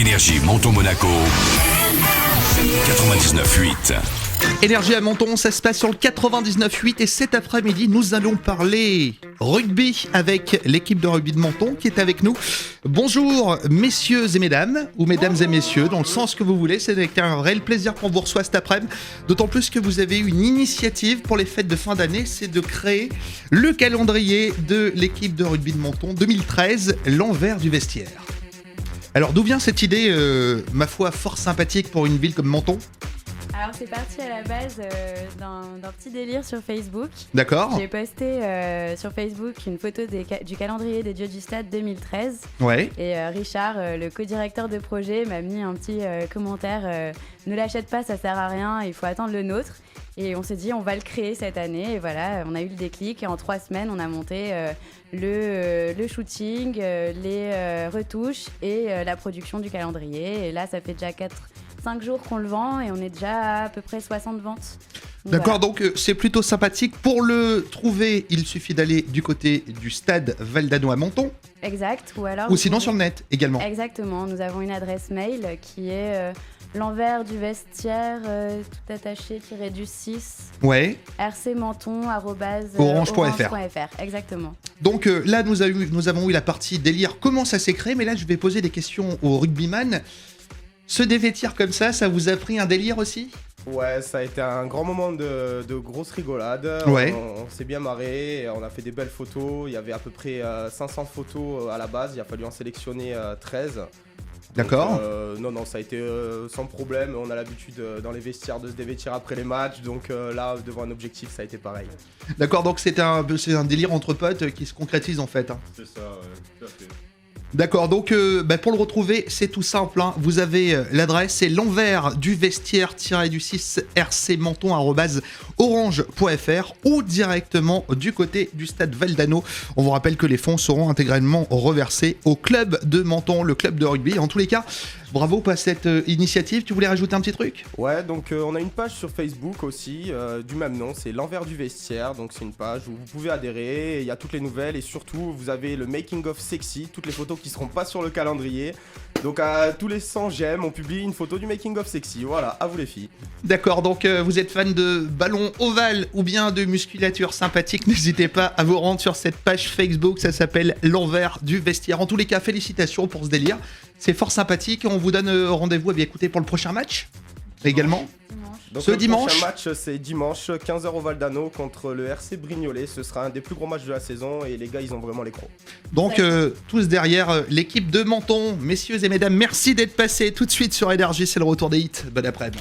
Énergie Menton Monaco 99.8. Énergie à Menton, ça se passe sur le 99.8 et cet après-midi, nous allons parler rugby avec l'équipe de rugby de Menton qui est avec nous. Bonjour messieurs et mesdames, ou mesdames et messieurs, dans le sens que vous voulez. C'est avec un réel plaisir qu'on vous reçoit cet après-midi, d'autant plus que vous avez une initiative pour les fêtes de fin d'année, c'est de créer le calendrier de l'équipe de rugby de Menton 2013, l'envers du vestiaire. Alors d'où vient cette idée, ma foi, fort sympathique pour une ville comme Menton ? Alors c'est parti à la base d'un petit délire sur Facebook. D'accord. J'ai posté sur Facebook une photo du calendrier des Dieux du Stade 2013. Ouais. Et Richard, le co-directeur de projet, m'a mis un petit commentaire ne l'achète pas, ça sert à rien, il faut attendre le nôtre. Et on s'est dit on va le créer cette année. Et voilà, on a eu le déclic et en 3 semaines on a monté le shooting, les retouches et la production du calendrier. Et là ça fait déjà 5 jours qu'on le vend et on est déjà à peu près 60 ventes. Donc d'accord, voilà. donc c'est plutôt sympathique. Pour le trouver, il suffit d'aller du côté du stade Valdano à Menton. Exact, ou alors... Ou sinon sur le net également. Exactement, nous avons une adresse mail qui est l'envers du vestiaire, tout attaché, du 6, Ouais. rcmenton@orange.fr. Exactement. Donc là, nous avons eu la partie délire, comment ça s'est créé, mais là, je vais poser des questions aux rugbyman. Se dévêtir comme ça vous a pris un délire aussi ? Ouais, ça a été un grand moment de grosse rigolade. Ouais. On s'est bien marré, on a fait des belles photos. Il y avait à peu près 500 photos à la base, il a fallu en sélectionner 13. D'accord. Donc, non, ça a été sans problème. On a l'habitude dans les vestiaires de se dévêtir après les matchs. Donc là, devant un objectif, ça a été pareil. D'accord, donc c'est un délire entre potes qui se concrétise en fait. C'est ça, ouais, tout à fait. D'accord, donc pour le retrouver, c'est tout simple. Hein. Vous avez l'adresse, c'est l'envers du vestiaire-du-6 rcmenton@orange.fr ou directement du côté du stade Valdano. On vous rappelle que les fonds seront intégralement reversés au club de Menton, le club de rugby. En tous les cas, bravo pour cette initiative. Tu voulais rajouter un petit truc ? Ouais, donc on a une page sur Facebook aussi, du même nom, c'est l'envers du vestiaire. Donc c'est une page où vous pouvez adhérer, il y a toutes les nouvelles et surtout vous avez le making of sexy, toutes les photos qui seront pas sur le calendrier. Donc à tous les 100 j'aime, on publie une photo du making of sexy. Voilà, à vous les filles. D'accord, donc vous êtes fan de ballons ovales ou bien de musculature sympathique, n'hésitez pas à vous rendre sur cette page Facebook, ça s'appelle l'envers du vestiaire. En tous les cas, félicitations pour ce délire, c'est fort sympathique. On vous donne rendez-vous écoutez, pour le prochain match également. Donc Ce le dimanche. prochain match c'est dimanche 15h au Valdano contre le RC Brignolet. Ce sera un des plus gros matchs de la saison et les gars ils ont vraiment les crocs. Donc tous derrière l'équipe de Menton, messieurs et mesdames, merci d'être passés tout de suite sur Énergie, c'est le retour des hits. Bon après-midi.